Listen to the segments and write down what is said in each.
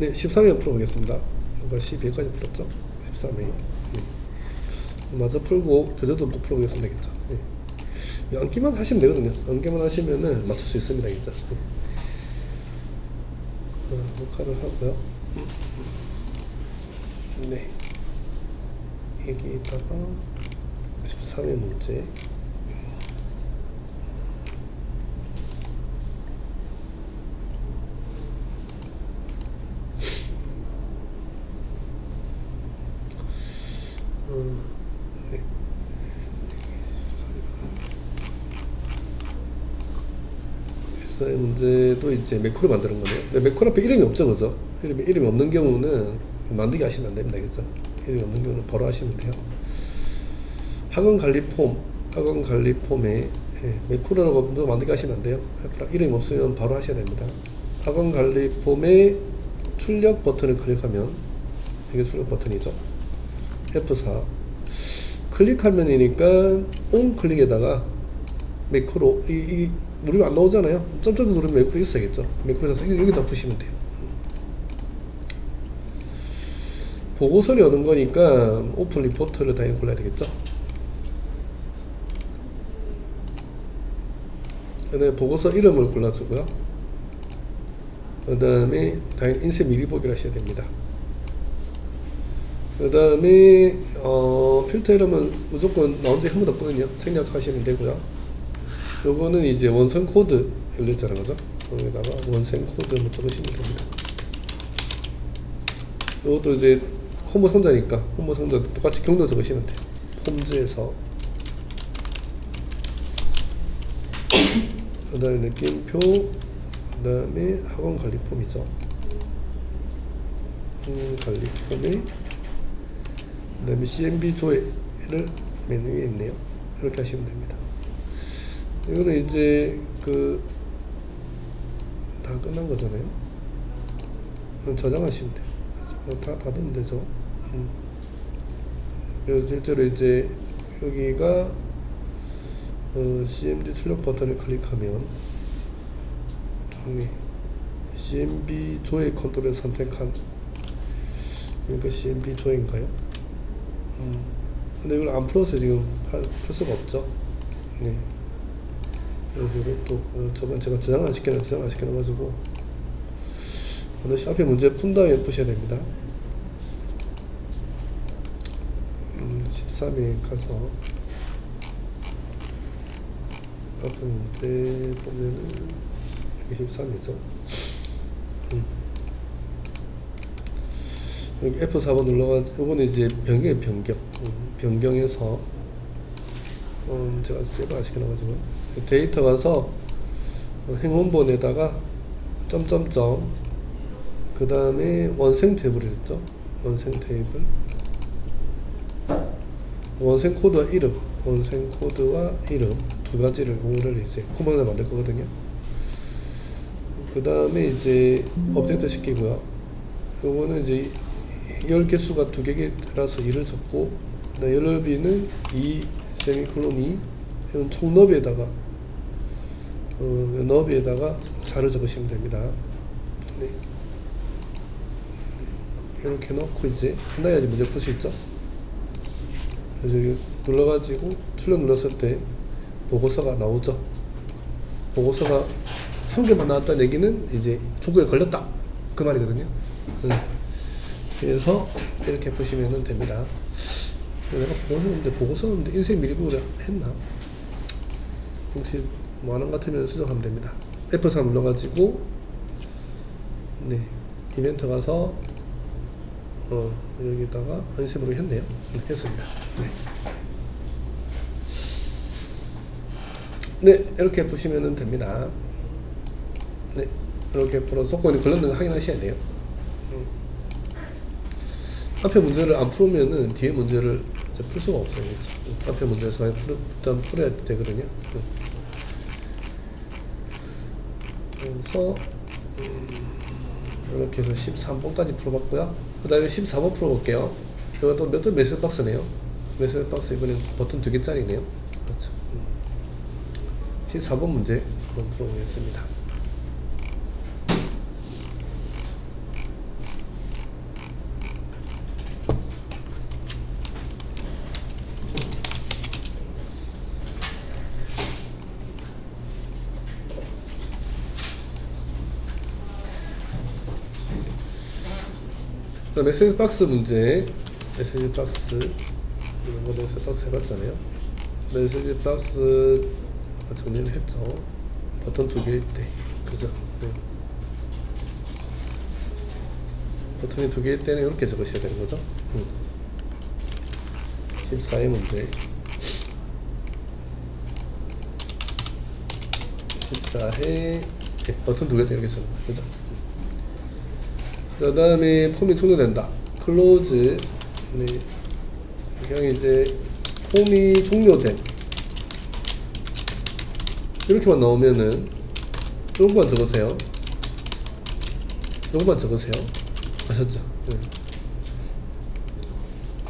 네, 13회 풀어보겠습니다. 아까 12회까지 풀었죠? 13회. 네. 마저 풀고 교재도 또 풀어보겠습니다. 되겠죠? 네. 암기만 하시면 되거든요. 암기만 하시면은 맞출 수 있습니다. 되겠죠? 네. 녹화를 하고요. 네. 여기다가 13회 문제. 네. 14의 문제도 이제 매크로 만드는 거네요. 근데 매크로 앞에 이름이 없죠, 그죠? 이름이 없는 경우는 만들기 하시면 안 됩니다, 그죠? 이름이 없는 경우는 바로 하시면 돼요. 학원 관리 폼에 매크로라고 만들기 하시면 안 돼요. 이름이 없으면 바로 하셔야 됩니다. 학원 관리 폼에 출력 버튼을 클릭하면 이게 출력 버튼이죠. F4 클릭하면이니까 온 클릭에다가 매크로 누르면 안 나오잖아요. 점점 누르면 매크로 있어야겠죠. 매크로에서 여기다 푸시면 돼요. 보고서를 여는 거니까 오픈 리포트를 당연히 골라야 되겠죠. 그 다음에 보고서 이름을 골라주고요. 그 다음에 당연히 인쇄 미리 보기를 하셔야 됩니다. 그 다음에 필터 이름은 무조건 나온 지 한 번도 없거든요. 생략하시면 되고요. 요거는 이제 원생 코드 열렸잖아요, 그죠? 여기다가 원생 코드 한번 적으시면 됩니다. 요것도 이제 홈모 상자니까 홈모 상자 똑같이 경로 적으시면 돼요. 홈즈에서 그 다음에 느낌표, 그 다음에 학원 관리 폼이죠. 관리 폼에 그 다음에 CMB 조회를 맨 위에 있네요. 이렇게 하시면 됩니다. 이거는 이제 다 끝난 거잖아요. 저장하시면 돼요. 다 닫으면 되죠. 그래서 실제로 이제 여기가 CMD 출력 버튼을 클릭하면 CMB 조회 컨트롤을 선택한 그러니까 CMB 조회인가요? 근데 이걸 안 풀어서 지금 풀 수가 없죠. 네. 그래서 이것도 저번 제가 저장 안 시켜놔가지고 반드시 앞에 문제 푼 다음에 푸셔야 됩니다. 13에 가서 앞에 문제 보면은 여기 13이죠. 여기 F4번 눌러가지고 요거는 이제 변경해서 제가 세이브 안 시켜놔가지고 데이터 가서 행원본에다가 점점점 그 다음에 원생 테이블을 했죠. 원생 테이블 원생 코드와 이름 두 가지를 오늘 이제 콤보를 만들 거거든요. 그 다음에 이제 업데이트 시키고요. 요거는 이제 열 개수가 두 개라서 2를 적고 열너비는 2 세미콜론 2 이건 총 너비에다가 너비에다가 4를 적으시면 됩니다. 네. 이렇게 넣고 이제 해놔야지 문제 풀 수 있죠. 그래서 여기 눌러가지고 출력 눌렀을 때 보고서가 나오죠. 보고서가 한 개만 나왔다는 얘기는 이제 조건에 걸렸다 그 말이거든요. 그래서 이렇게 보시면 됩니다. 내가 보고서인데 인쇄 미리 보고자 했나? 혹시 뭐 하는 것 같으면 수정하면 됩니다. F3 눌러가지고 네 이벤트 가서 여기다가 인쇄으로 했네요. 했습니다. 네 이렇게 보시면 됩니다. 네 이렇게 풀어서 조건이 걸렸는 거 확인하셔야 돼요. 앞에 문제를 안 풀으면은 뒤에 문제를 이제 풀 수가 없어요. 그렇죠? 앞에 문제를 일단 풀어야 되거든요. 그래서 이렇게 해서 13번까지 풀어봤고요. 그 다음에 14번 풀어볼게요. 이것도 메시지 박스네요. 메시지 박스 이번엔 버튼 2개짜리네요. 그렇죠. 14번 문제 한번 풀어보겠습니다. 그다음 메시지 박스 문제. 메시지 박스 이런 거 메시지 박스 해봤잖아요. 메시지 박스 정리를 했죠. 버튼 2개일 때, 그죠? 네. 버튼이 2개일 때는 이렇게 적으셔야 되는 거죠. 14의 문제. 14회 버튼 2개 때 이렇게 쓰는 거예요, 그죠? 그 다음에 폼이 종료된다. 클로즈. 네. 그냥 이제 폼이 종료된. 이렇게만 나오면은 요것만 적으세요. 요것만 적으세요. 아셨죠? 네.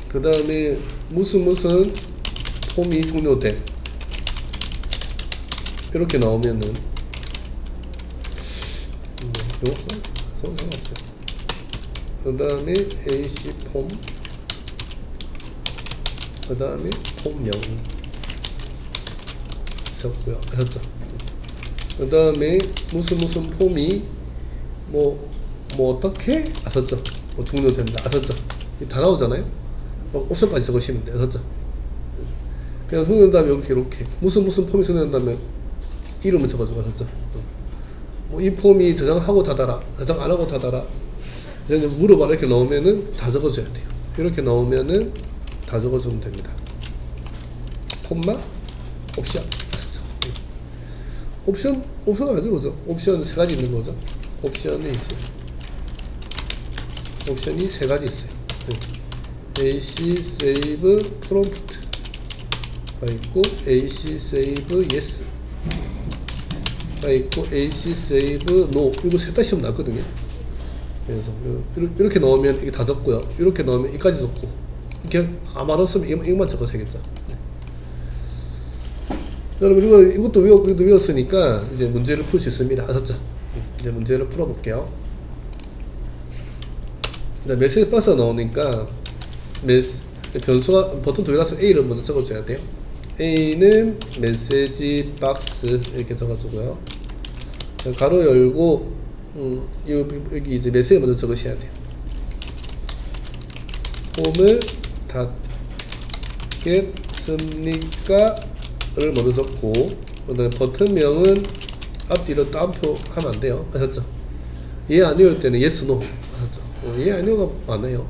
그 다음에 무슨 폼이 종료된. 이렇게 나오면은 요거 상관없어요. 그 다음에 AC 폼, 그 다음에 폼명 적고요. 아셨죠? 그 다음에 무슨 폼이 뭐 어떻게 아셨죠? 뭐 종료된다. 아셨죠? 다 나오잖아요. 옵션까지 적으시면 돼요. 아셨죠? 그냥 종료된 다음에 이렇게 무슨 폼이 종료된 다음에 이름을 적어주고. 아셨죠? 뭐 이 폼이 저장하고 닫아라, 저장 안 하고 닫아라. 이제 물어봐. 이렇게 나오면은 다 적어줘야 돼요. 이렇게 나오면은 다 적어주면 됩니다. 콤마 옵션. 아셨죠? 옵션을 왜 적어줘? 옵션 3가지 있는 거죠. 옵션이 3가지 있어요. AC save prompt 가 있고, AC save yes 가 있고, AC save no. 이거 셋 다 시험 났거든요. 그래서 이렇게 넣으면 이게 다 적고요. 이렇게 넣으면 이까지 적고, 이렇게 아무 말 없으면 이것만 적어서야겠죠. 네. 여러분, 이것도 외웠으니까 이제 문제를 풀 수 있습니다. 아셨죠? 이제 문제를 풀어볼게요. 메시지 박스가 나오니까 변수가 버튼 2개라서 A를 먼저 적어줘야 돼요. A는 메시지 박스 이렇게 적어주고요. 가로 열고 여기 이제 메시지 먼저 적으셔야 돼요. 폼을 닫겠습니까? 를 먼저 적고, 그다음에 버튼명은 앞뒤로 따옴표 하면 안 돼요. 아셨죠? 예 아니올 때는 yes no. 아셨죠? 예 아니오가 많아요.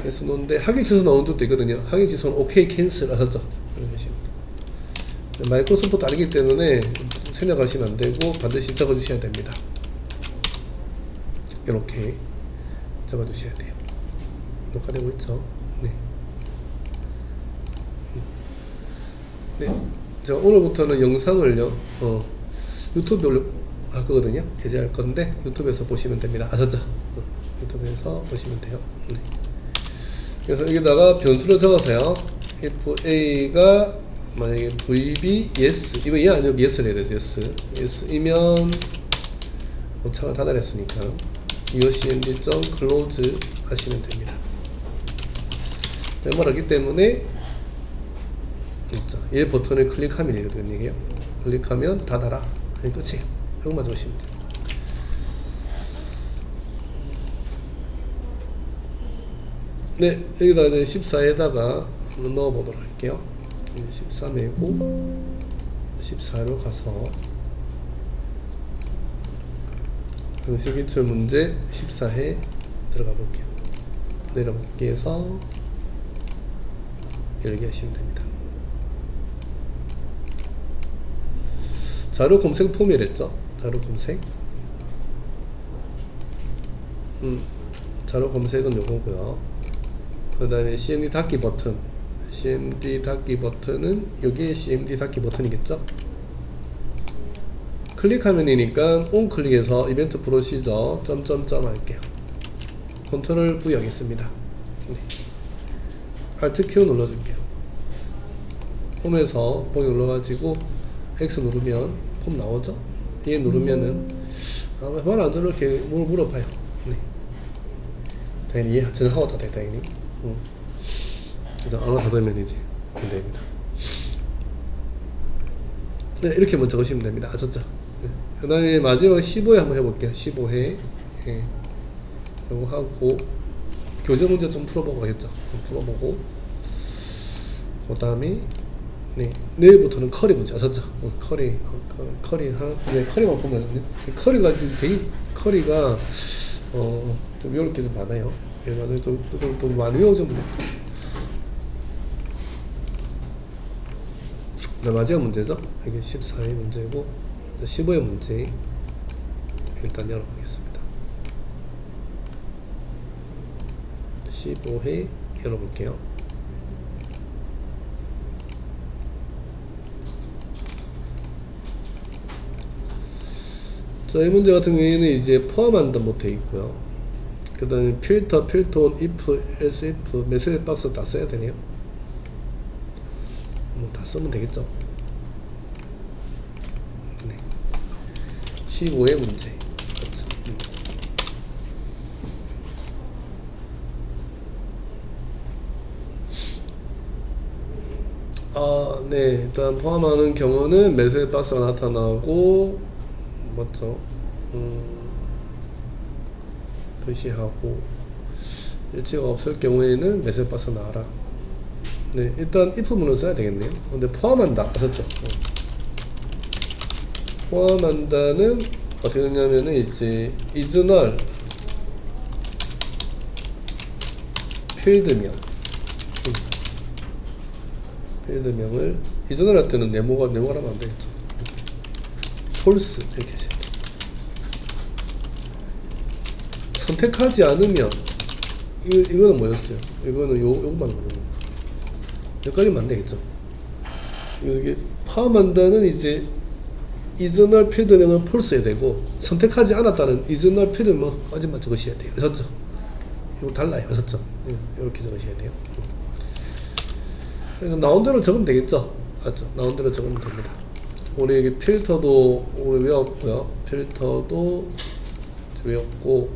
yes no인데 확인 취소 나오는 것도 있거든요. 확인 취소는 오케이 캔슬. 아셨죠? 마이크로소프트 아니기 때문에 생략하시면 안 되고 반드시 적어주셔야 됩니다. 이렇게 적어주셔야 돼요. 녹화되고 있죠? 네. 네. 제가 오늘부터는 영상을요, 유튜브에 올릴 거거든요. 게재할 건데, 유튜브에서 보시면 됩니다. 아셨죠? 유튜브에서 보시면 돼요. 네. 그래서 여기다가 변수를 적어서요. if a가 만약에 vb yes, 이거 예 아니면 yes를 해야 되죠. yes이면 오차가 다달했으니까 eocmd.close 하시면 됩니다. 메모하기 때문에 얘 버튼을 클릭하면 되거든요. 이게요. 클릭하면 닫아라. 아니 끝이에요. 이것만 적으시면 돼요. 네, 여기다 이제 14에다가 한번 넣어보도록 할게요. 14 메고 14로 가서 시기출 문제 14회 들어가 볼게요. 내려먹기에서 열기 하시면 됩니다. 자료 검색 폼이랬죠? 자료 검색. 자료 검색은 요거고요. 그 다음에 CMD 닫기 버튼. CMD 닫기 버튼은 여기에 CMD 닫기 버튼이겠죠? 클릭 화면이니까 온 클릭해서 이벤트 프로시저 점점점 할게요. 컨트롤 V 하겠습니다. 네. Alt Q 눌러줄게요. 홈에서 보기 눌러가지고 X 누르면 폼 나오죠? 얘 누르면은 말 안 들어 이렇게 물어봐요. 네. 당연히 얘 전화하고 다 돼, 당연히. 그래서 안 하면 이제 안 됩니다. 네, 이렇게 먼저 적으시면 됩니다. 아셨죠? 네. 그 다음에 마지막 15회 한번 해볼게요. 15회. 예. 요거 하고, 교재 문제 좀 풀어보고 하겠죠. 풀어보고 그 다음에 네, 내일부터는 커리 문제 아셨죠? 커리 네, 커리만 보면 커리가 되게 커리가 좀 이렇게 좀 많아요. 그래가지고 좀 많이 외워주면 돼요. 네, 마지막 문제죠. 이게 14의 문제고 15의 문제 일단 열어보겠습니다. 15회 열어볼게요. 자, 이 문제 같은 경우에는 이제 포함한다 못돼 있고요. 그 다음에 필터, 필톤, if, else, if, 메시지 박스 다 써야 되네요. 뭐 다 쓰면 되겠죠. 네. 15의 문제. 그렇죠. 네. 일단 포함하는 경우는 메시지 박스가 나타나고, 맞죠? 표시하고, 일치가 없을 경우에는 메시지 박스 나와라. 네, 일단 if문을 써야 되겠네요. 근데 포함한다 아셨죠? 포함한다는 어떻게 되냐면은 이제 is null 필드명을 is null 할 때는 네모가라면 안 되겠죠. false 이렇게 하셔야 돼요. 선택하지 않으면 이거는 뭐였어요? 이거는 요것만 그러는 거예요. 여기까지만 안 되겠죠. 이게 포함한다는 이제 is null 필드명은 false 해야 되고, 선택하지 않았다는 is null 필드명까지만 적으셔야 돼요. 아셨죠? 이거 달라요. 아셨죠? 이렇게 적으셔야 돼요. 그래서 나온 대로 적으면 되겠죠? 맞죠? 나온 대로 적으면 됩니다. 우리 여기 필터도 우리 외웠고요. 필터도 외웠고,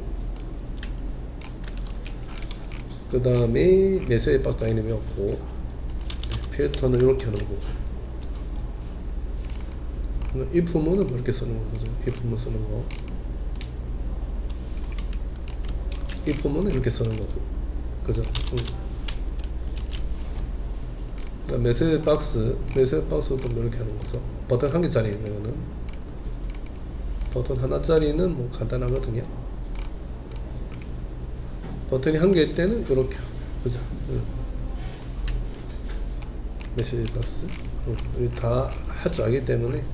그 다음에 메시지 박스 라인을 외웠고, 필터는 이렇게 하는 거고, if문은 이렇게 쓰는 거죠. if문 쓰는 거, if문은 이렇게 쓰는 거고, 그죠? 메시지 박스도 이렇게 하는 거죠. 버튼 한 개짜리예요. 이거는 버튼 하나짜리는 뭐 간단하거든요. 버튼이 한 개일 때는 이렇게 하고, 그죠? 메시지 박스 다 할 줄 알기 때문에,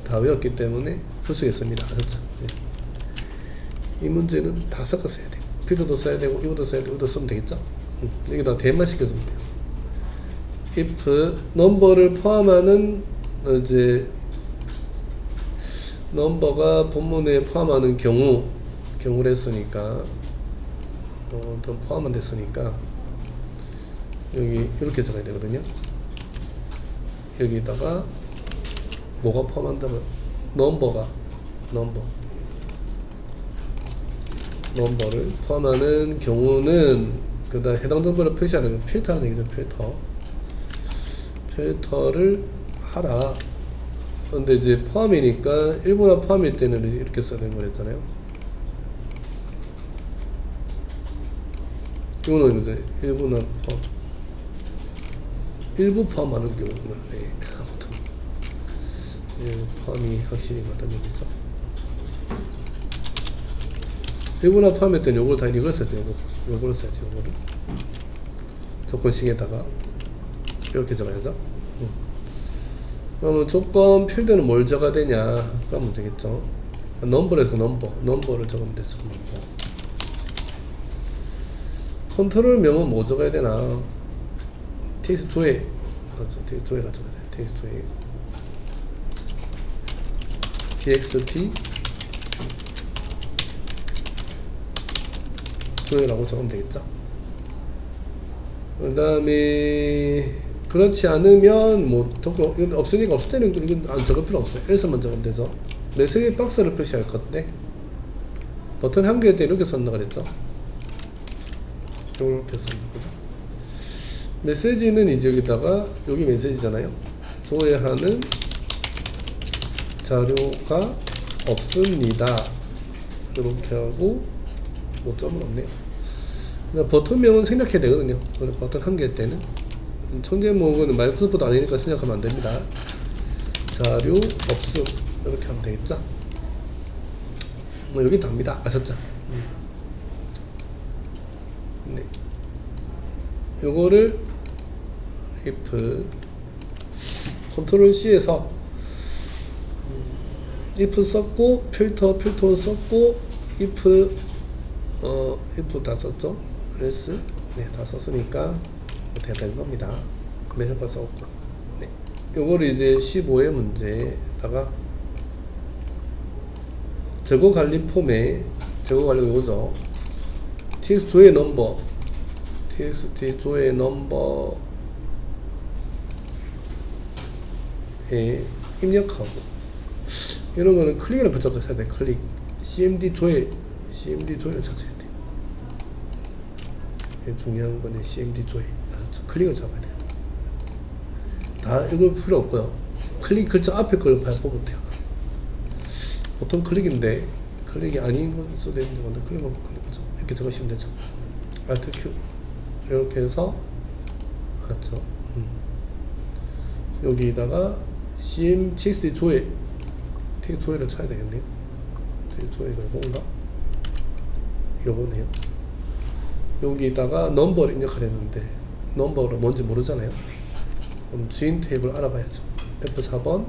다 외웠기 때문에 부수겠습니다. 아셨죠? 이 문제는 다 섞어 써야 돼요. 필드도 써야 되고 이것도 써야 되고 이것도 쓰면 되겠죠? 여기다 대만 시켜주면 돼요. if 넘버를 포함하는 이제 넘버가 본문에 포함하는 경우를 했으니까 더 포함은 됐으니까 여기 이렇게 적어야 되거든요. 여기다가 뭐가 포함한다면 넘버를 포함하는 경우는 그 다음 해당 정보를 표시하는 필터라는 얘기죠. 필터를 하라. 근데 이제 포함이니까 일부나 포함일 때는 이렇게 써야 되는 거랬잖아요. 이거는 이제 일부나 일부 포함하는 경우구나. 네, 아무튼 포함이 확실히 맞다는 얘기죠. 일부나 포함일 때는 요걸 다 이걸 써야죠. 요걸 써야죠. 요거를 조건식에다가 이렇게 적어야죠. 그러면 조건 필드는 뭘 적어야 되냐? 그런 문제겠죠. 넘버에서 넘버를 적으면 되죠. 컨트롤 명은 뭐 적어야 되나? txt2에 그렇죠. txt2에가 적어야 돼요. txt 2에라고 적으면 되겠죠. 그 다음에 그렇지 않으면 뭐 이건 없으니까 없을 때는 이건 안 적을 필요 없어요. else만 적으면 되죠. 메시지 박스를 표시할 건데 버튼 한 개일 때 이렇게 썼나 그랬죠. 이렇게 썼나 거죠. 메시지는 이제 여기다가 여기 메시지잖아요. 조회하는 자료가 없습니다. 이렇게 하고 뭐 점은 없네요. 버튼명은 생략해야 되거든요. 버튼 한 개 때는 청제목은 마이크로소프트 아니니까 생략하면 안 됩니다. 자료 없음 이렇게 하면 되겠죠. 뭐 여기 답니다. 아셨죠? 네. 요거를 if 컨트롤 C에서 if 썼고 필터 썼고 if 다 썼죠. else 네, 다 썼으니까 된 겁니다. 네, 해봐 썼고. 네. 요거를 이제 15의 문제에다가 재고 관리 폼에 재고 관리 요거죠. txt 조회 넘버 txt 조회 넘버에 입력하고 이런 거는 클릭을 붙잡아서 해야 돼. 클릭 cmd 조회를 찾아야 돼. 중요한 거는 cmd 조회. 클릭을 잡아야 돼. 다 이걸 필요 없고요. 클릭 글자 앞에 걸 보면 돼요. 보통 클릭인데 클릭이 아닌 건 수도 있는데 먼저 클릭하고 클릭하죠. 이렇게 적으시면 되죠. Alt Q 이렇게 해서 맞죠. 여기다가 txt 조회 txt 조회를 쳐야 되겠네요. txt 조회가 뭔가 요거네요. 여기다가 넘버를 입력하려는데 넘버가 뭔지 모르잖아요. 그럼 주인 탭을 알아봐야죠. F4번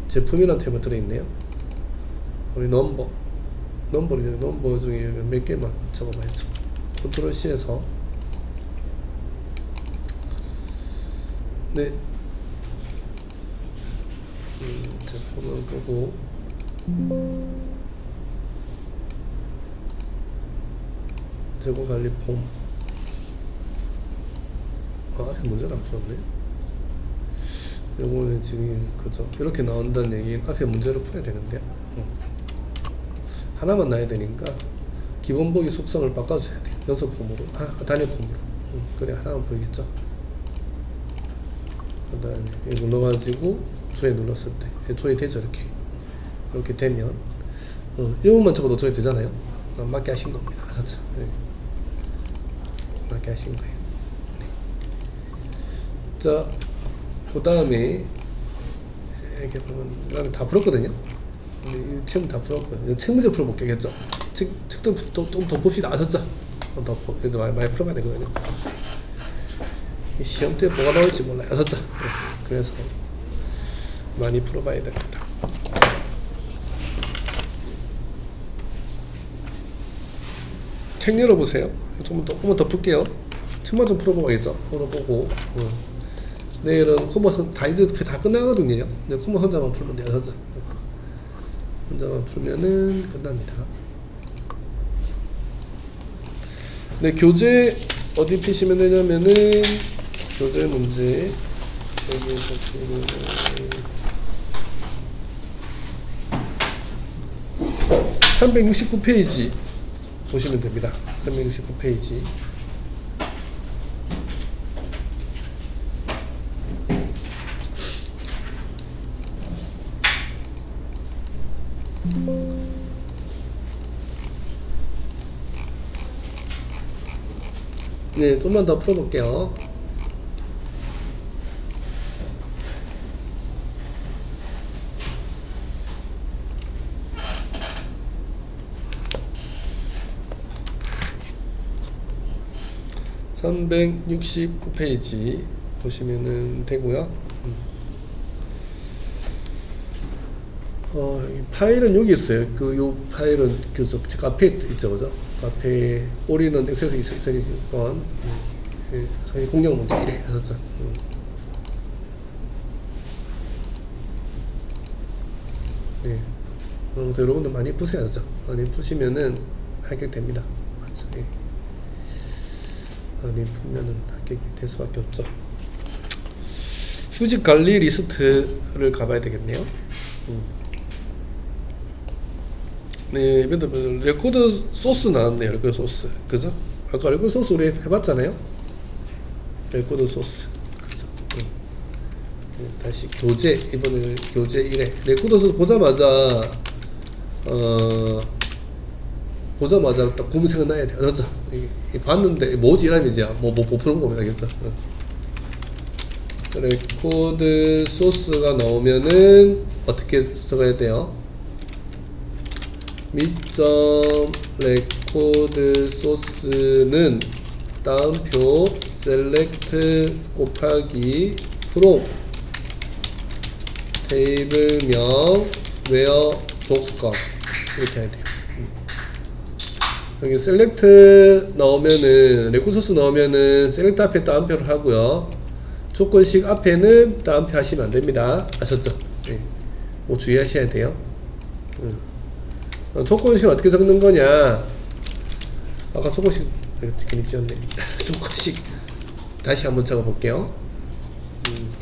제품이라는 탭이 들어있네요. 우리 넘버 중에 몇 개만 적어봐야죠. 컨트롤 C에서 네 제품은 끄고 재고 관리 폼 앞에 문제를 안 풀었네. 요거는 지금 그죠. 이렇게 나온다는 얘기는 앞에 문제를 풀어야 되는데요. 하나만 나야 되니까 기본 보기 속성을 바꿔줘야 돼요. 연속 폼으로 단일 폼으로. 그래 하나만 보이겠죠. 그 다음에 이거 눌러가지고 조회 눌렀을 때 조회 되죠. 이렇게 되면 1분만 적어도 조회 되잖아요. 맞게 하신 겁니다. 아셨죠? 네. 맞게 하신 거예요. 네. 자, 그 다음에 이렇게 보면 다 풀었거든요. 이 책 다 풀었고요. 책 문제 풀어볼게요. 책도 좀 더 봅시다. 아셨죠? 그래도 많이 풀어봐야 되거든요. 시험 때 뭐가 나올지 몰라요. 아셨죠? 네. 그래서 많이 풀어봐야 됩니다. 책 열어보세요. 조금만 더 풀게요. 책만 좀 풀어보겠죠. 풀어보고 내일은 콤보 다 이제 다 끝나거든요. 이제 콤보 혼자만 풀면 돼요. 아셨죠? 혼자만 풀면은 끝납니다. 네, 교재 어디 피시면 되냐면은 교재 문제 여기에서 보면은 369페이지 보시면 됩니다. 369페이지. 네, 좀만 더 풀어볼게요. (369페이지) 보시면은 되고요. 파일은 여기 있어요. 요 파일은 카페에 있죠, 그죠? 카페에 우리는 엑셀에서 2020번 상위 공략 문제 1회 했었죠. 네. 여러분들 많이 푸셔야죠. 많이 푸시면은 합격됩니다. 맞죠? 예. 많이 풀면은 합격이 될 수밖에 없죠. 수집 관리 리스트를 가봐야 되겠네요. 네, 레코드 소스 나왔네요. 레코드 소스. 그죠? 아까 레코드 소스 우리 해봤잖아요. 레코드 소스. 그죠? 네, 다시 교재. 이번에는 교재 1회. 레코드 소스 보자마자, 보자마자 딱 구분 생각나야 돼. 맞죠? 봤는데 뭐지 이러면 이제 못 푸는 겁니다. 알겠죠? 레코드 소스가 나오면은 어떻게 써야 돼요? 밑점 레코드 소스는 다음표 select 곱하기 from 테이블명 where 조건 이렇게 해야 돼요. 여기 select 나오면은 레코드 소스 나오면은 select 앞에 다운표를 하고요. 조건식 앞에는 다운표 하시면 안 됩니다. 아셨죠? 네. 뭐 주의하셔야 돼요. 조건식 어떻게 적는 거냐? 아까 조건식 괜히 지었네. 조건식 다시 한번 적어 볼게요.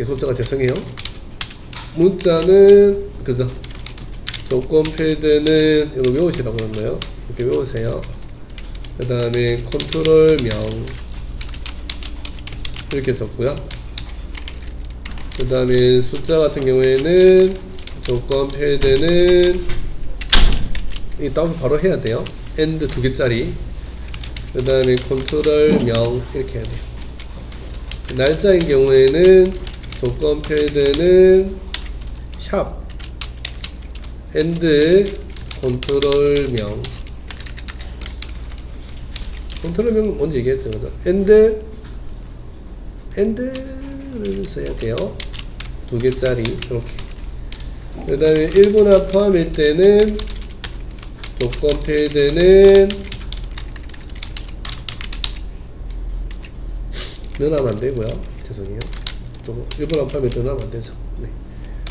소자가 죄송해요. 문자는 그죠? 조건 필드는 이거 외우시라고 그런 거예요. 이렇게 외우세요. 그 다음에 컨트롤명 이렇게 썼고요. 그 다음에 숫자 같은 경우에는 조건 필드는 이 다운 바로 해야 돼요. and 2개짜리. 그 다음에 컨트롤명 이렇게 해야 돼요. 날짜인 경우에는 조건 필드는 샵 and 컨트롤명. 컨트롤명은 뭔지 얘기했죠, 그죠? and를 써야 돼요. 2개짜리 이렇게. 그 다음에 1분화 포함일 때는 조건 필드는 넣으면 안 되고요. 죄송해요. 또 1분화 포함일 때 넣으면 안 되죠. 네.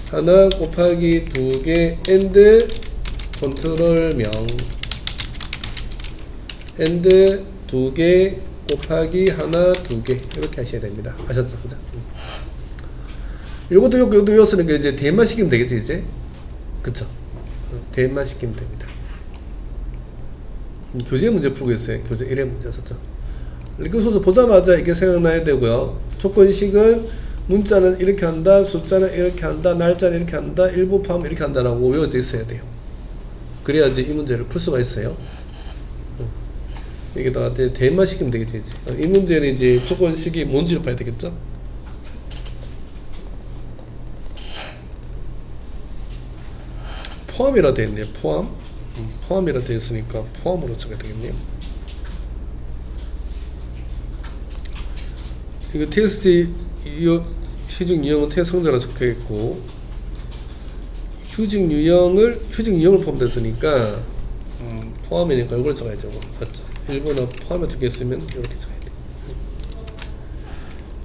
하나 곱하기 2개 and 컨트롤명 and 2개 곱하기 하나 2개 이렇게 하셔야 됩니다. 아셨죠? 그죠? 요것도 외웠으니까 이제 대입만 시키면 되겠죠, 이제? 그쵸? 대입만 시키면 됩니다. 교재 문제 풀고 있어요. 교재 1회 문제 썼죠. 이렇게 소스 보자마자 이게 생각나야 되고요. 조건식은 문자는 이렇게 한다, 숫자는 이렇게 한다, 날짜는 이렇게 한다, 일부 포함 이렇게 한다라고 외워져 있어야 돼요. 그래야지 이 문제를 풀 수가 있어요. 여기다가 이제 대입만 시키면 되겠지, 이제. 이 문제는 이제 조건식이 뭔지를 봐야 되겠죠? 포함이라 되어 있네요. 포함이라 되어 있으니까 포함으로 적어야 되겠네요. 이거 TXT 휴직 유형은 태성자로 적혀 있고, 휴직 유형을 포함됐으니까 포함이니까 이걸 적어야죠. 맞죠? 일본어 포함에 적혀 있으면 이렇게 적어야 돼요.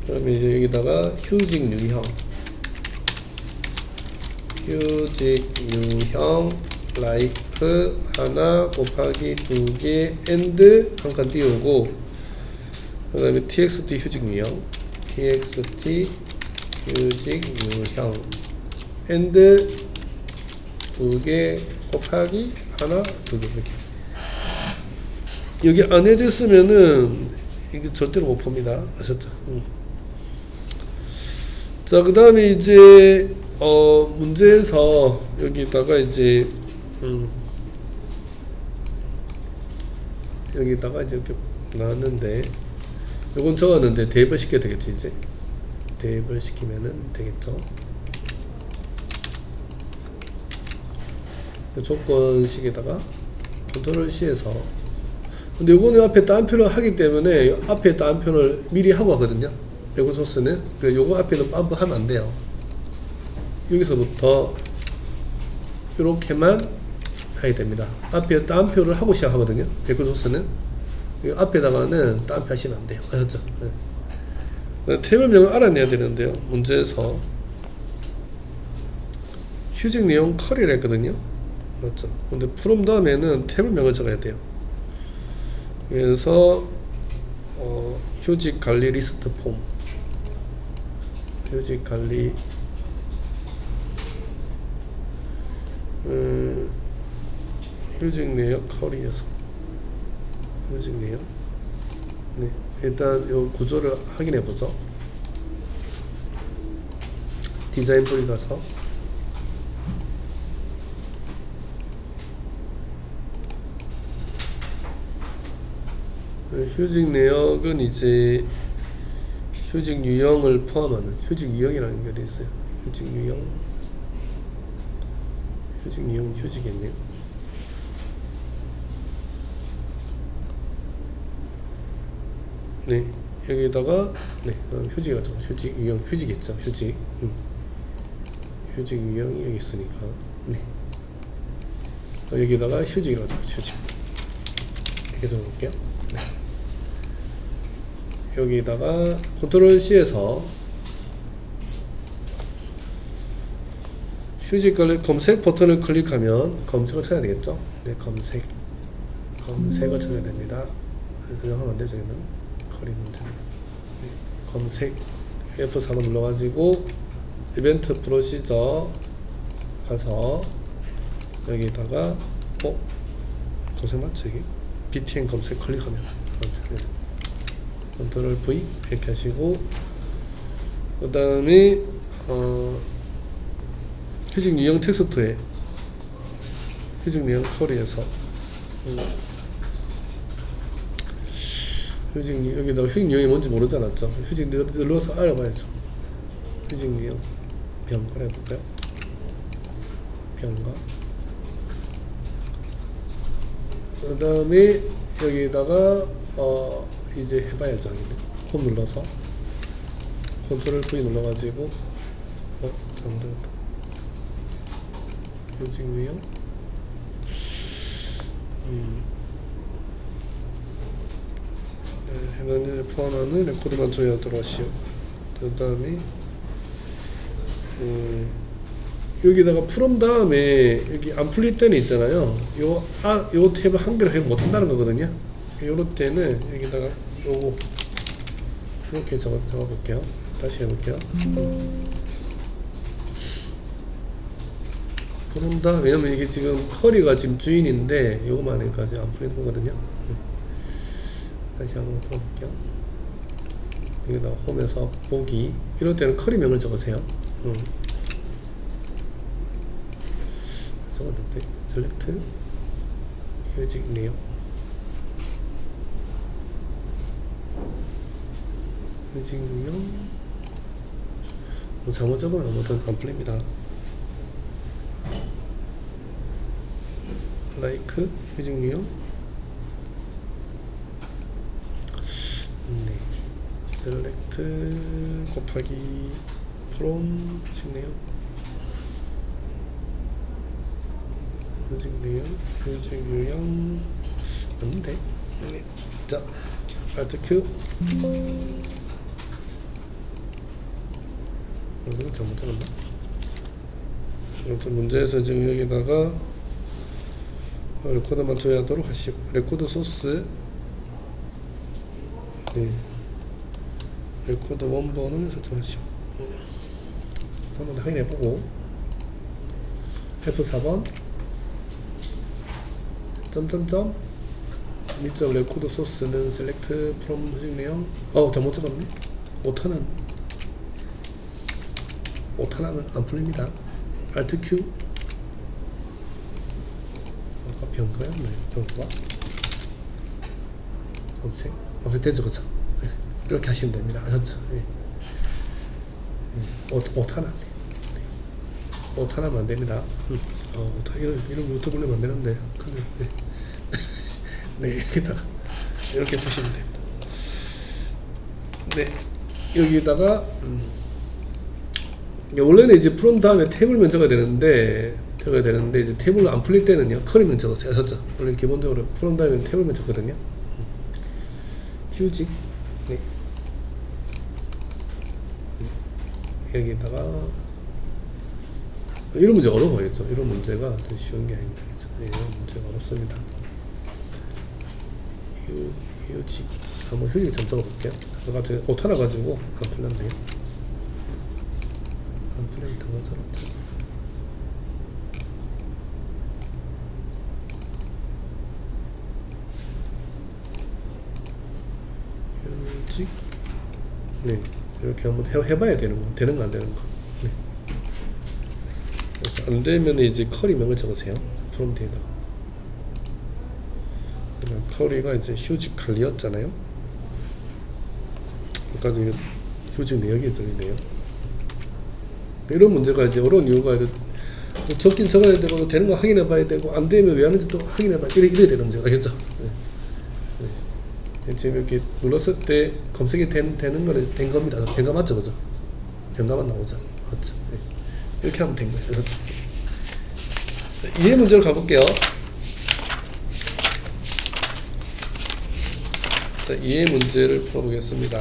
그러면 이제 여기다가 휴직 유형 like 하나 곱하기 2개 and 한 칸 띄우고, 그 다음에 txt 휴직 유형 and 2개 곱하기 하나 2개 이렇게. 여기 안 해줬으면은 이게 절대로 못 봅니다. 아셨죠? 자, 그 다음에 이제 문제에서 여기다가 이제 여기다가 이제 이렇게 나왔는데, 요건 적었는데 대입을 시켜야 되겠죠. 이제 대입을 시키면은 되겠죠. 조건식에다가 컨트롤 C에서, 근데 요거는 앞에 따옴표를 하기 때문에 앞에 따옴표를 미리 하고 하거든요. 레코드 소스는. 그래서 요거 앞에는 빰빰 하면 안 돼요. 여기서부터 이렇게만 해야 됩니다. 앞에 따옴표를 하고 시작하거든요. 레코드 소스는. 이 앞에다가는 따옴표 하시면 안 돼요. 아셨죠? 네. 테이블명을 알아내야 되는데요. 문제에서 휴직 내용 컬이라 했거든요. 맞죠? 근데 from 다음에는 테이블명을 적어야 돼요. 그래서 휴직 관리 리스트 폼, 휴직 관리 휴직 내역 컬이어서 휴직 내역. 네, 일단 요 구조를 확인해 보죠. 디자인 뿌리 가서 휴직 내역은 이제 휴직 유형을 포함하는 휴직 유형이라는 게 어디 있어요? 휴직 유형, 휴직 유형 휴직이겠네요. 네, 여기다가 네, 휴직이라죠. 휴직 유형 휴직이죠. 휴직. 휴직 유형이 여기 있으니까 네. 여기다가 휴직이라고 하죠. 휴직. 이렇게 적어볼게요. 네. 여기다가 컨트롤 C에서 휴직 검색 버튼을 클릭하면 검색을 쳐야 되겠죠. 네, 검색을 쳐야 됩니다. 그냥 하면 안 되죠. 얘는 커리 문제. 네, 검색 F4번 눌러가지고 이벤트 프로시저 가서 여기다가 검색 맞죠? 이게 BTN 검색 클릭하면 네. 컨트롤 V 이렇게 하시고 그 다음에 휴직 유형 텍스트에 휴직 유형 커리에서 휴직 여기다가 휴직 유형이 뭔지 모르지 않았죠? 휴직 눌러서 알아봐야죠. 휴직 유형 병가 해볼까요? 병가. 그 다음에 여기다가 이제 해봐야죠. 홈 눌러서 컨트롤 V 눌러가지고 잘못됐다. 휴직 유형 해당 일을 포함하는 레코드만 조회하도록 하시오. 그 다음에 여기다가 프롬 다음에 여기 안 풀릴 때는 있잖아요. 요 탭을 한 개로 못 한다는 거거든요. 요럴 때는 여기다가 요거 이렇게 적어볼게요. 다시 해볼게요. 프롬 다음 왜냐면 이게 지금 커리가 지금 주인인데 요거만까지 안 풀리는 거거든요. 다시 한번 풀어볼게요. 여기다 홈에서 보기 이럴 때는 커리명을 적으세요. 적었는데 셀렉트 휴직 내역 휴직 유형 잘못 적으면 아무튼 안 풀립니다. like 휴직 유형 네 셀렉트 곱하기 from 휴직 내역 휴직 내역 휴직 유형 맞는데 네. 자 Alt Q 이거 잘못 적었나? 아무튼 문제에서 지금 여기다가 레코드만 조회하도록 하시고 레코드 소스 네. 레코드 원본을 설정하시고 한번 확인해보고 F4번 점점점 밑점 레코드 소스는 셀렉트 프롬 휴직 내용 잘못 적었네. 오타나는 안 풀립니다. Alt Q 아까 병가였네. 병가 검색 되죠. 그쵸? 네. 이렇게 하시면 됩니다. 아셨죠? 네. 오타나 오타나면 안 됩니다. 이런 유튜브 올리면 안 되는데 네. 네, 여기다가 이렇게 보시면 됩니다. 네, 여기다가 원래는 이제 프롬 다음에 탭을만 적어야 되는데 이제 탭을 안 풀릴 때는요 커리만 적었어요. 아셨죠? 원래 기본적으로 프롬 다음에 탭을만 적거든요. 휴직 네. 여기다가 이런 문제 어려워 보였죠. 이런 문제가 더 쉬운 게 아닙니다. 네, 이런 문제가 어렵습니다. 휴직 한번 휴직 좀 적어볼게요. 아까 제가 오타나 가지고 안 풀렸네요. 안 풀리면 당황스럽죠. 휴직 네 이렇게 한번 해봐야 되는 거 안 되는 거. 네. 안 되면 이제 커리명을 적으세요. 프롬 뒤에다가 커리가 이제 휴직 관리였잖아요. 아까 이게 휴직 내역이 적이네요. 이런 문제가 이제 어려운 이유가 이제 적긴 적어야 되고 되는 거 확인해 봐야 되고 안 되면 왜 하는지 또 확인해 봐야 이래 되는 문제가 알겠죠? 네. 네. 지금 이렇게 눌렀을 때 검색이 되는 거는 된 겁니다. 변가 맞죠, 그죠? 변가만 나오죠, 그렇죠? 네. 이렇게 하면 된 거예요. 그렇죠? 이해 문제로 가볼게요. 자, 이해 문제를 풀어보겠습니다.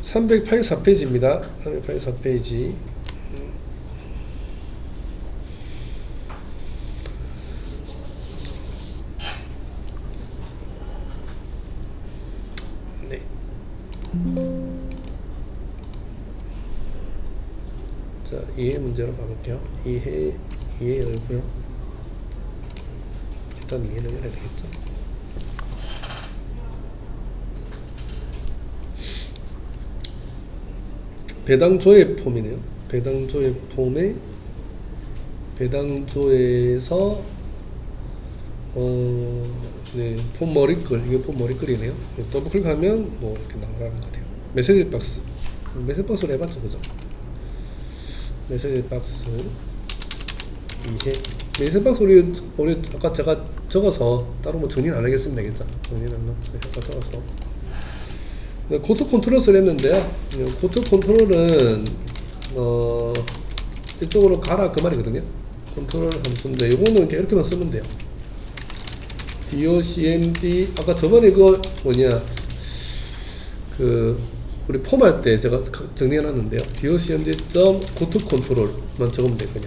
384페이지입니다. 384페이지. 네. 자, 이해 문제로 가볼게요. 이해 열고요. 일단 이해를 해야 되겠죠. 배당 조회 폼이네요. 배당 조회 폼에 배당조에서 네, 폼 머리글, 이게 폼 머리글이네요. 더블 클릭하면 뭐 이렇게 나오라는 것 같아요. 메시지 박스, 메시지 박스로 해봤죠, 그죠? 메시지 박스 이해. 메시지 박스 우리 아까 제가 적어서 따로 뭐 정리는 안 하겠습니다, 그죠? 정리는 안 하고 아까 적어서. 코트 컨트롤을 했는데요. 코트 컨트롤은 이쪽으로 가라 그 말이거든요. 컨트롤 함수인데 요거는 이렇게만 쓰면 돼요. docmd 아까 저번에 그 뭐냐 그 우리 폼 할 때 제가 정리해 놨는데요. docmd.court 컨트롤만 적으면 돼요. 그냥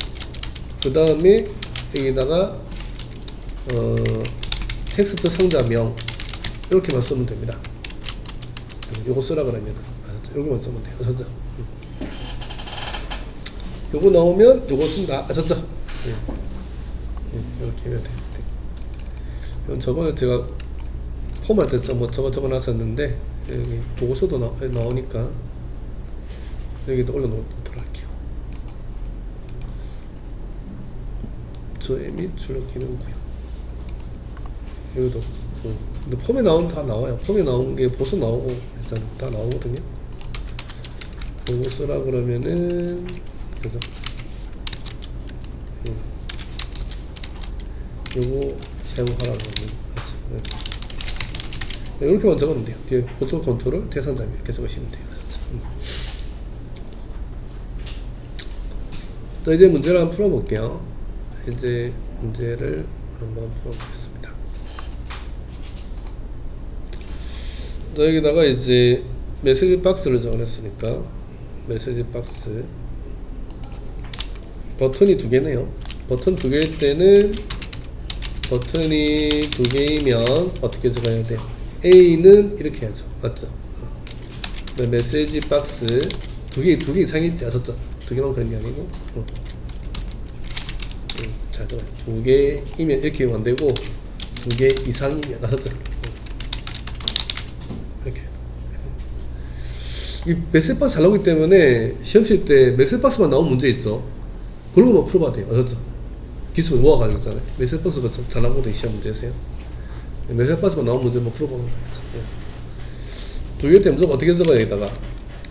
그 다음에 여기다가 텍스트 상자명 이렇게만 쓰면 됩니다. 요거 쓰라 그러면 여기만 쓰면 돼요. 아셨죠? 요거 나오면 요거 쓴다. 아셨죠? 이렇게 하면 돼요. 이건 저번에 제가 폼할 때 적어 놨었는데 여기 보고서도 나오니까 여기도 올려놓도록 할게요. 조회 및 출력 기능고요. 여기도 근데 폼에 나온 다 나와요. 폼에 나온 게 보수 나오고 일단 다 나오거든요. 요거 쓰라 그러면은 그죠? 요거 사용하라 그러면 네. 이렇게만 적으면 돼요. 뒤에 포토 컨트롤 대상자명 이렇게 적으시면 돼요. 자, 이제 문제를 한번 풀어볼게요. 이제 문제를 한번 풀어보겠습니다. 자, 여기다가 이제 메시지 박스를 적어냈으니까 메시지 박스 버튼이 두 개네요. 버튼 두 개일 때는 버튼이 두 개이면 어떻게 적어야 돼요? A는 이렇게 해야죠. 맞죠? 메시지 박스 두 개 이상이 되었죠? 두 개만 그런 게 아니고 잘 적어요. 두 개이면 이렇게 하면 안 되고 두 개 이상이면 맞죠? 이렇게 이 메시지 박스 잘 나오기 때문에 시험 칠 때 메시지 박스만 나온 문제 있죠? 그런 거만 풀어봐도 돼요. 맞죠? 기술 모아가지고 있잖아요. 메시지 박스가 잘 나오거든요. 시험 문제세요. 메시지 박스만 나온 문제 뭐 풀어보는 거죠. 두 개 때문에 무조건 어떻게 적어야 여기다가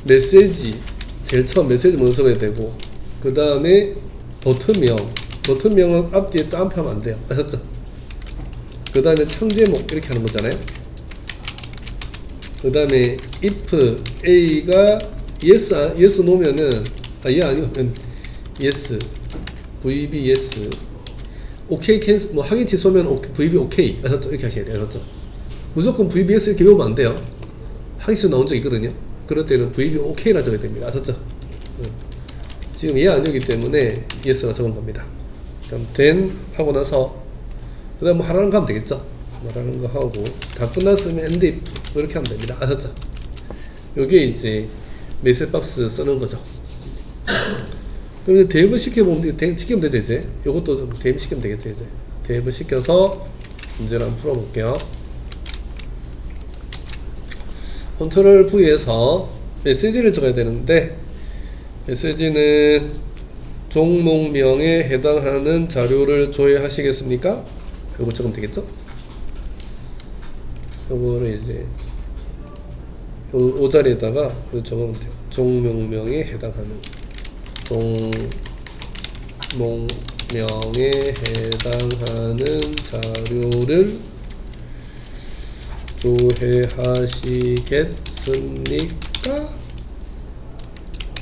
메시지 제일 처음 메시지 먼저 써야 되고 그 다음에 버튼명은 앞뒤에 또 안표하면 안 돼요. 아셨죠? 그 다음에 창제목 이렇게 하는 거잖아요. 그 다음에 if a가 yes 놓으면은 얘 아니면 yes vb yes OK 캔슬 뭐 확인 취소면 vb OK 아셨죠? 이렇게 하셔야 돼요. 아셨죠? 무조건 vbs 이렇게 외우면 안 돼요. 확인 취소 나온 적 있거든요. 그럴 때는 vb OK라 적어야 됩니다. 아셨죠? 지금 얘 아니기 때문에 yes가 적은 겁니다. 그럼 then 하고 나서 그 다음 뭐 하라는 거 하면 되겠죠? 말하는 거 하고 다 끝났으면 end if 이렇게 하면 됩니다. 아셨죠? 요게 이제 메시지 박스 쓰는 거죠. 그럼 이제 대입을 시키면 되죠, 이제. 요것도 좀 대입 시키면 되겠죠, 이제. 대입을 시켜서 문제를 한번 풀어볼게요. 컨트롤 V에서 메시지를 적어야 되는데, 메시지는 종목명에 해당하는 자료를 조회하시겠습니까? 요거 적으면 되겠죠? 요거를 이제 요 자리에다가 요 적으면 돼요. 종목명에 해당하는 종목명에 해당하는 자료를 조회하시겠습니까?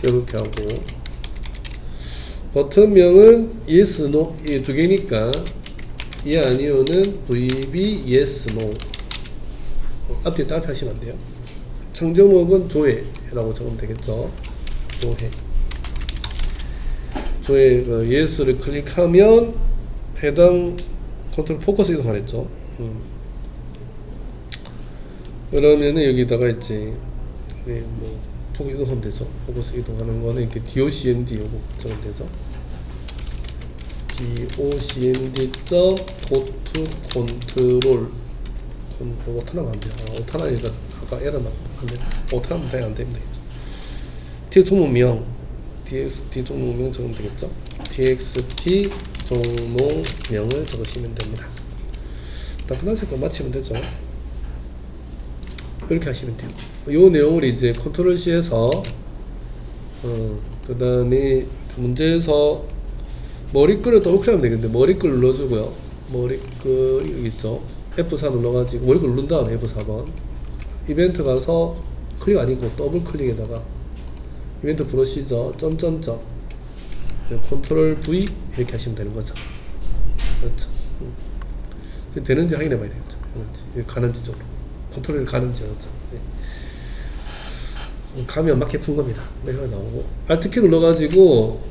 이렇게 하고 버튼명은 yes, no 이 두 개니까 이 아니오는 VB yes, no 앞뒤 따로 하시면 안 돼요. 창조목은 조회라고 적으면 되겠죠. 조회 그 yes를 클릭하면 해당 컨트롤 포커스 이동하랬죠. 그러면은 여기다가 이제 뭐 포커스 이동하면 되죠. 포커스 이동하는 거는 이렇게 docmd 요거 적으면 되죠. docmd go to control 오타나면 안 돼요. 오타나니까 아까 에러 나왔는데 오타나면 안 됩니다. txt 종목명 txt 종목명 적으면 되겠죠. txt 종목명을 적으시면 됩니다. 단순하게 마치면 되죠. 이렇게 하시면 돼요. 요 내용을 이제 컨트롤 C에서 그 다음에 문제에서 머리글을 더블클릭하면 되겠는데 머리글 눌러주고요. 머리글 여기 있죠. F4 눌러가지고 머리글 누른 다음에 F4번 이벤트 가서 클릭 아니고 더블 클릭에다가 이벤트 프로시저 점점점 컨트롤 V 이렇게 하시면 되는 거죠. 그렇죠. 되는지 확인해 봐야 되겠죠. 가는지 쪽으로 컨트롤이 가는지 그렇죠. 네. 감이 안 맞게 푼 겁니다. 네, 나오고 Alt키 눌러가지고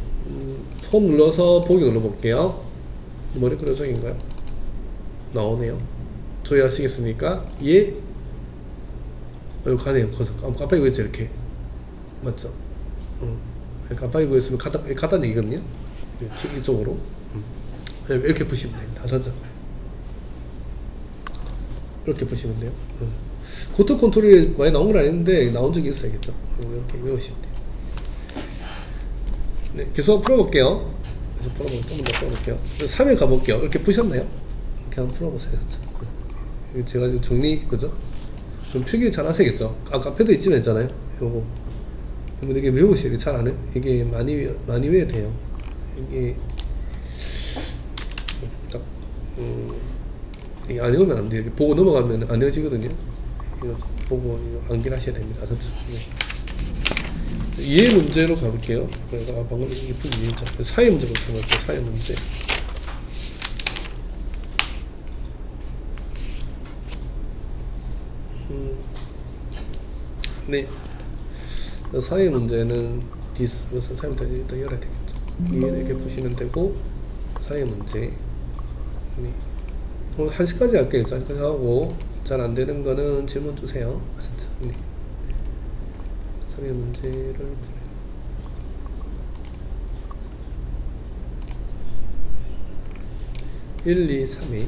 폼 눌러서 보기 눌러볼게요. 머리글 요정인가요? 나오네요. 조회하시겠습니까? 예. 여기 가네요. 거기서 깜빡이 구했죠 이렇게 맞죠? 깜빡이 구했으면 가다는 얘기거든요. 이쪽으로 이렇게 보시면 됩니다. 아셨죠? 이렇게 보시면 돼요. 고토 컨트롤이 많이 나온 건 아닌데 나온 적이 있어야겠죠. 이렇게 외우시면 돼요. 네, 계속 풀어볼게요. 계속 풀어볼게요. 조금 더 풀어볼게요. 3회 가볼게요. 이렇게 푸셨나요? 이렇게 한번 풀어보세요. 제가 지금 정리, 그죠? 좀 필기 잘 하시겠죠? 아까 앞에도 있지만 있잖아요. 요거. 근데 이게 외우시기 잘 안 해? 이게 많이 외워야 돼요. 이게 딱, 이게 안 외우면 안 돼요. 보고 넘어가면 안 외워지거든요. 이거 보고 이거 암기하셔야 됩니다. 아셨죠? 네. 이해 문제로 가볼게요. 그래서 방금 이게 푼 이해죠. 사회 문제부터 먼저 사회 문제. 네. 사회 문제는 그래서 사회 문제 일단 열어야 되겠죠. 이해를 이렇게 푸시면 되고 사회 문제. 네. 1시까지 할게요. 1시까지 하고 잘 안 되는 거는 질문 주세요. 아셨죠? 네. 사회 문제를 풀어요. (1, 2, 3위)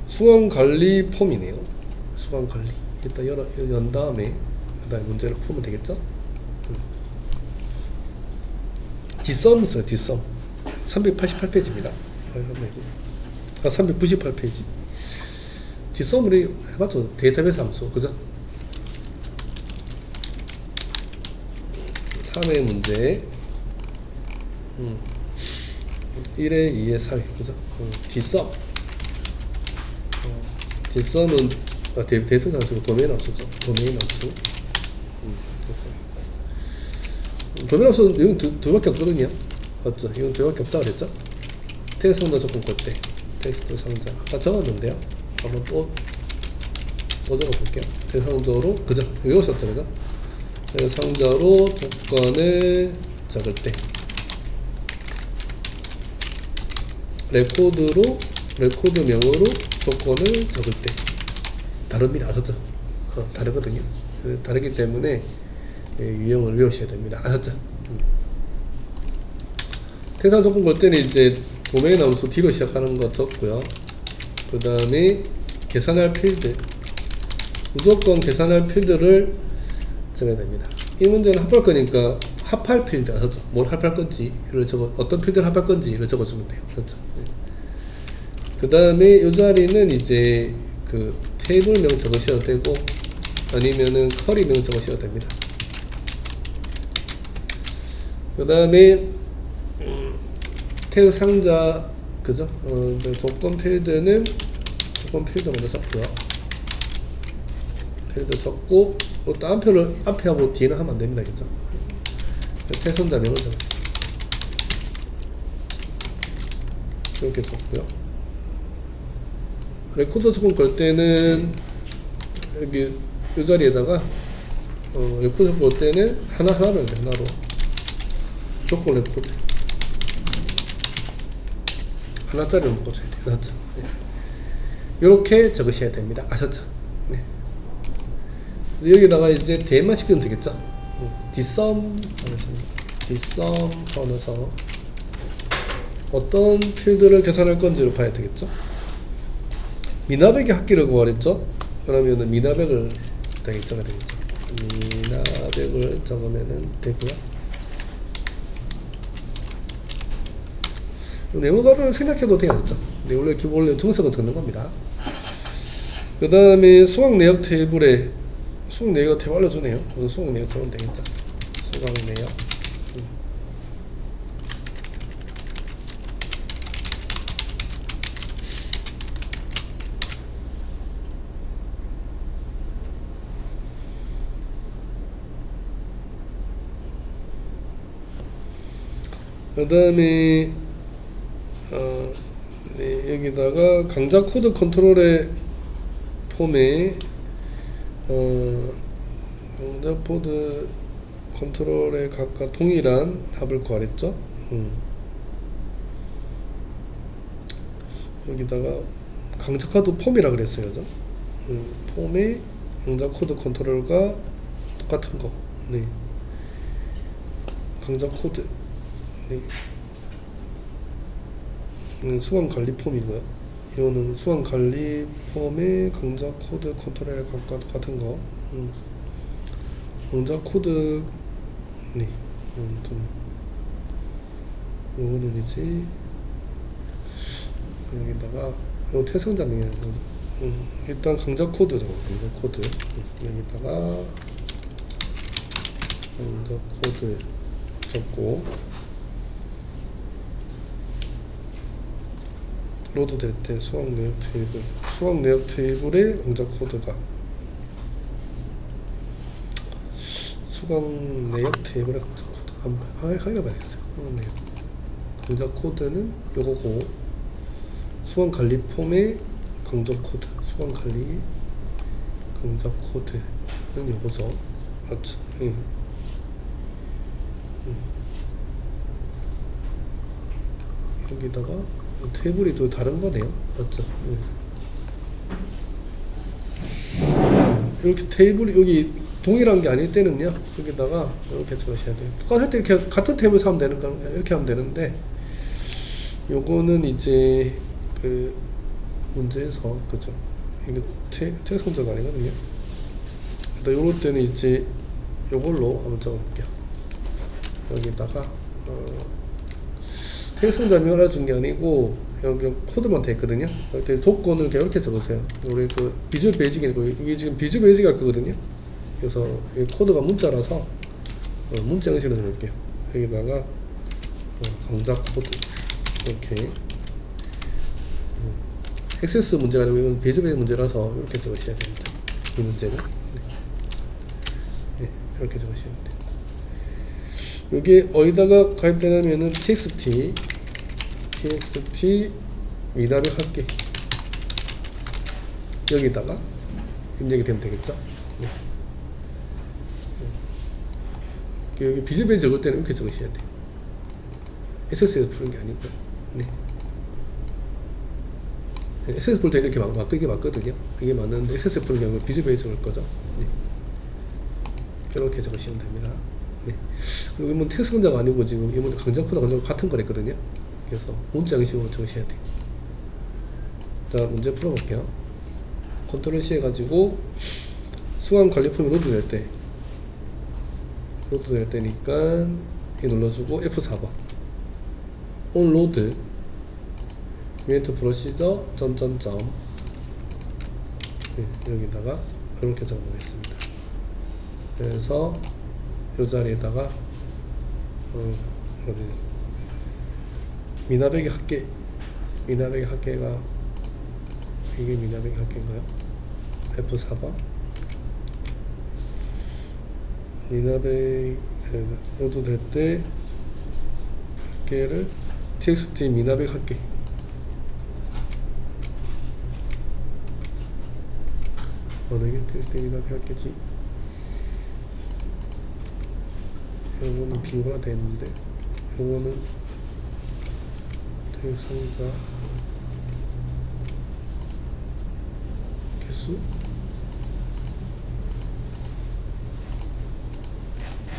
수강관리 폼이네요. 수강관리 일단 연 다음에 그 다음에 문제를 풀면 되겠죠? 뒷섬 써요. 뒷섬 388페이지입니다. 398페이지 뒷섬을 해봤죠. 데이터베이스 함수 그죠? 3회 문제 1회 2회 4회 그죠? 뒷섬 뒷섬은 데이터 함수고 도메인 함수죠. 도메인 함수 도메인 함수는 이건 두 밖에 없거든요. 맞죠? 이건 두 밖에 없다고 그랬죠? 텍스트 상자 조건 꼴대 텍스트 상자 아까 적었는데요. 한번 또 적어볼게요. 텍스트 상자로 그죠? 외우셨죠? 그죠? 텍스트 상자로 조건을 적을 때 레코드명으로 조건을 적을 때 다릅니다. 아셨죠? 다르거든요. 다르기 때문에 유형을 외우셔야 됩니다. 아셨죠? 생산 조건 걸 때는 이제 도메인 함수 D로 시작하는 거 적고요. 그 다음에 계산할 필드 무조건 계산할 필드를 적어야 됩니다. 이 문제는 합할 거니까 합할 필드 아셨죠? 뭘 합할 건지 이를 적어 어떤 필드를 합할 건지 이를 적어주면 돼요. 그렇죠? 네. 그 다음에 이 자리는 이제 그 테이블명 적으셔도 되고 아니면은 쿼리명 적으셔도 됩니다. 그 다음에 태그 상자 그죠? 조건 필드는 조건 필드 먼저 적고요. 필드 적고 다른 표를 앞에 하고 뒤에는 하면 안 됩니다. 그죠? 태선자명을 적어요. 이렇게 적고요. 레코더 조건 걸 때는 여기 이 자리에다가 레코더 걸 때는 하나만 돼. 하나로 조건 레코드 하나짜리로 묶어줘야 돼요. 아셨죠? 네. 이렇게 적으셔야 됩니다. 아셨죠? 네. 여기다가 이제 대만 시키면 되겠죠? 뒷섬 뒷섬 선에서 어떤 필드를 계산할 건지를 봐야 되겠죠? 미나백의 합계를 구하랬죠? 그러면은 미나백을 적어야 되겠죠? 미나백을 적으면은 되고요. 네모가루를 생략해도 되겠죠? 근데 원래 정석은 적는 겁니다. 그 다음에 수학 내역 테이블에 수학 내역 테이블 알려주네요. 수학 내역 적으면 되겠죠? 수학 내역. 그 다음에 네, 여기다가 강자 코드 컨트롤의 폼에 강자 코드 컨트롤에 각각 동일한 답을 구하랬죠. 여기다가 강자 코드 폼이라 그랬어요. 그죠? 폼에 강자 코드 컨트롤과 똑같은 거. 네. 강자 코드. 네. 수강 관리 폼이고요. 이거는 수강 관리 폼의 강자 코드 컨트롤에 각각 똑같은 거. 강자 코드. 네. 요거는 이제 여기다가 이거 태성자명이에요. 일단 강자 코드 적어. 강자 코드. 여기다가 강자 코드 적고 로드 될 때 수학 내역 테이블, 수학 내역 테이블에 강자 코드가 수학 내역 테이블에 강자 코드 한번 확인해봐야겠어요. 내역 강자 코드는 요거고 수학 관리 폼의 강자 코드, 수학 관리 강자 코드는 요거죠. 맞죠? 예. 여기다가 테이블이 또 다른 거네요. 맞죠? 이렇게 테이블이 여기 동일한 게 아닐 때는요. 여기다가 이렇게 적으셔야 돼요. 똑같을 때 이렇게 같은 테이블 사면 되는 거 이렇게 하면 되는데 요거는 이제 그 문제에서 그죠? 이게 태성자가 아니거든요. 요럴 때는 이제 요걸로 한번 적어볼게요. 여기다가 태성자명을 알려준 게 아니고 여기 코드만 돼 있거든요. 이렇게 조건을 이렇게 적으세요. 우리 그 비주얼 베이직이고 이게 지금 비주얼 베이직 할 거거든요. 그래서 이 코드가 문자라서 문자 형식으로 적을게요. 여기다가 강자 코드 이렇게 액세스 문제가 아니고 이건 비주얼 베이직 문제라서 이렇게 적으셔야 됩니다. 이 문제는 네, 이렇게 적으셔야 돼요. 여기 어디다가 가입되냐면은 txt 미나백 합계 여기다가 입력이 되면 되겠죠. 네. 여기 비주얼 적을 때는 이렇게 적으셔야 돼요. SS에서 푸는 게 아니고요. 네. SS 풀 때 이렇게 이게 맞거든요. 이게 맞는데 SS 푸는 게 아니고 비주얼 적을 거죠. 네. 이렇게 적으시면 됩니다. 네. 그리고 이건 텍스트 문자가 아니고 지금 이건 강자 코드 강자 같은 거랬거든요. 그래서 문자 형식으로 적으셔야 돼요. 자, 문제 풀어볼게요. 컨트롤 C 해가지고 수강 관리 폼이 로드 될 때 로드 될 때니까 이 눌러주고 F4번 온 로드 이벤트 프로시저 점점점 네, 여기다가 이렇게 적어보겠습니다. 그래서 이 자리에다가 어디 미나백의 합계 미나백의 합계가 이게 미나백의 합계인가요? F4번 미나백 로드 될 때 합계를 txt 미나백 합계 어느 게 txt 미나백 합계지? 요거는 빈거라 되어 있는데 요거는 대상자 개수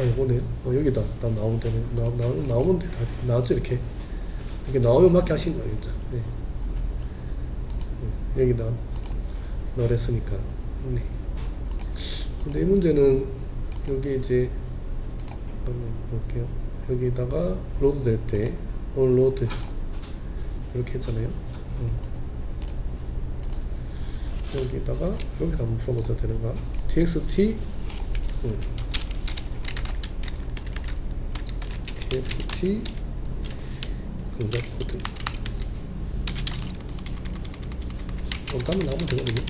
요거네 여기다 다 나오면 되네 나오면 돼 나왔죠 이렇게 나오면 맞게 하시는 거예요 진짜 네. 여기다 넣으랬으니까 네. 근데 이 문제는 여기 이제 한번 볼게요. 여기다가 로드 될 때 로드 이렇게 했잖아요. 여기다가 이렇게 한번 풀어보자 되는가? txt txt 강좌 코드 답이 나오면 되거든요.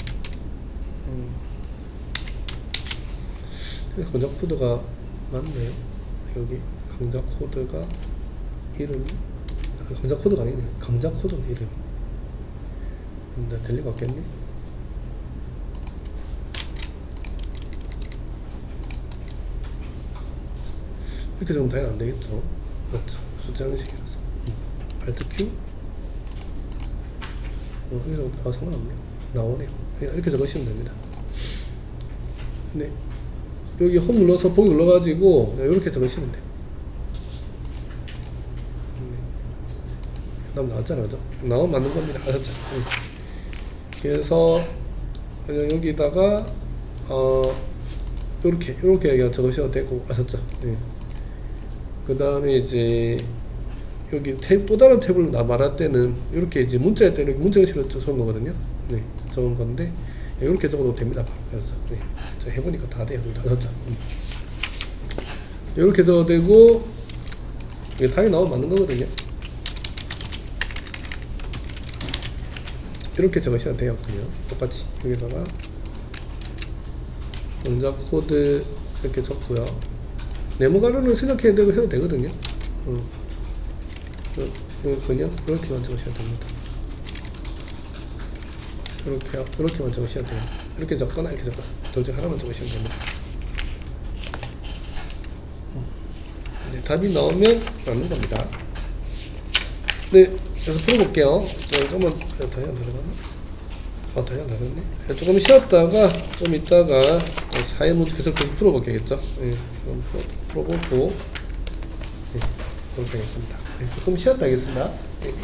강좌 코드가 맞네요. 여기 강좌 코드가 이름이 강좌 코드가 아니네. 강좌 코드는 이름이 근데 될 리가 없겠네. 이렇게 적으면 당연히 안 되겠죠. 맞죠? 숫자 형식이라서. Alt Q. 그래서 상관없네요. 나오네요. 그냥 이렇게 적으시면 됩니다. 네. 여기 홈 눌러서 보기 눌러가지고 이렇게 적으시면 돼요. 네. 나왔잖아요, 그죠? 나오면 맞는 겁니다. 아셨죠? 네. 그래서 그냥 여기다가 이렇게 그냥 적으셔도 되고 아셨죠? 네. 그 다음에 이제 여기 또 다른 탭을 말할 때는 이렇게 이제 문자일 때는 문자식으로 적은 거거든요. 네, 적은 건데 이렇게 적어도 됩니다. 그래서 네, 저 해보니까 다 돼요. 다 적죠. 이렇게 적어도 되고 이게 답이 나오면 맞는 거거든요. 이렇게 적으셔도 돼요. 그냥 똑같이 여기다가 원자 코드 이렇게 적고요. 네모 가루는 생각해야 되고 해도 되거든요. 그냥 이렇게만 적으셔야 됩니다. 이렇게만 적으셔야 돼요. 이렇게 적거나 이렇게 적거나 둘 중 하나만 적으시면 됩니다. 네, 답이 나오면 맞는 겁니다. 네, 그래서 풀어볼게요. 조금만 다시 안 들어가나? 다시 안 들어갔네. 조금 쉬었다가 좀 있다가 사회 문제 계속 풀어보겠죠. 네, 좀 풀어보고 네, 그렇게 하겠습니다. 네, 조금 쉬었다 하겠습니다. 네.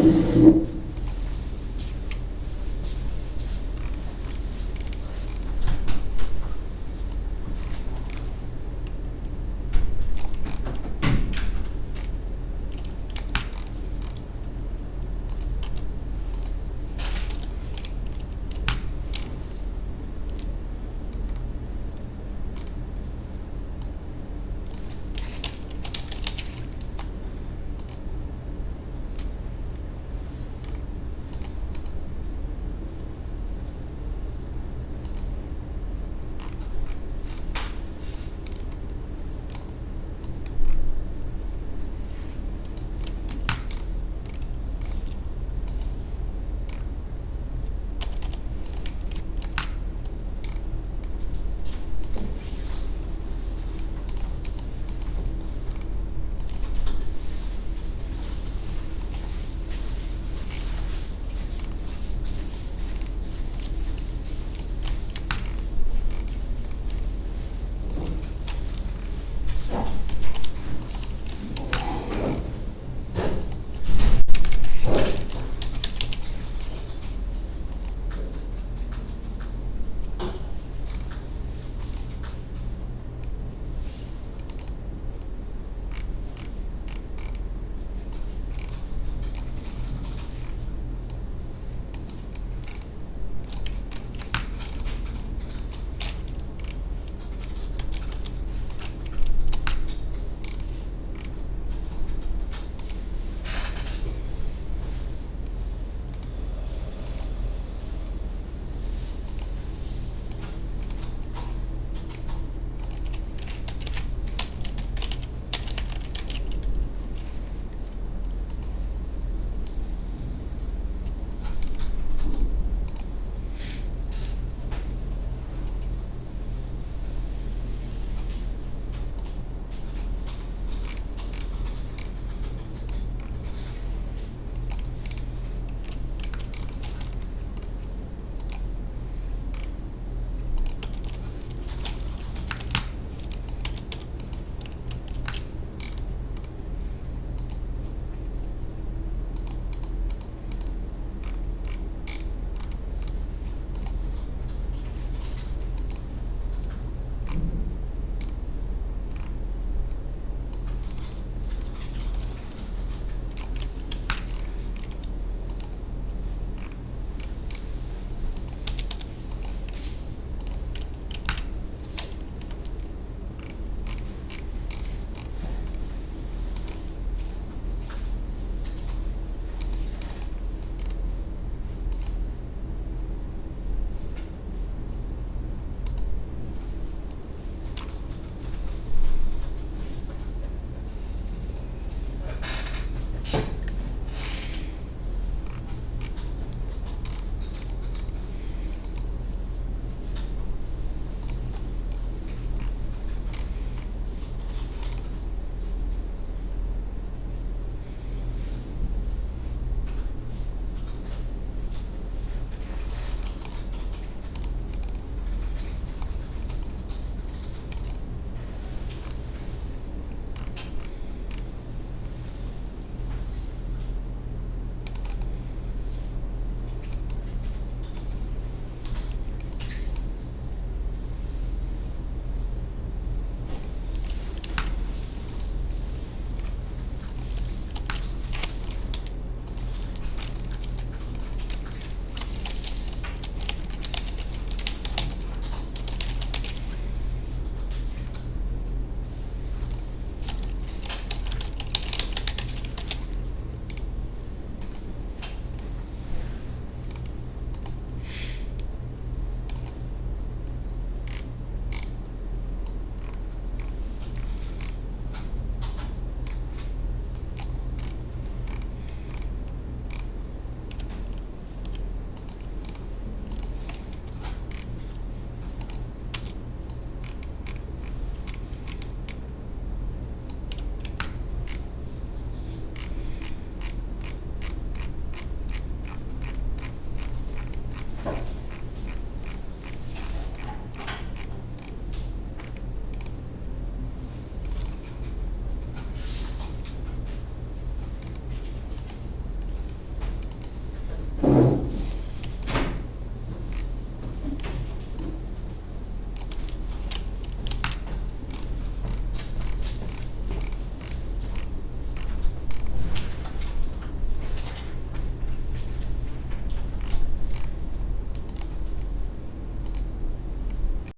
네.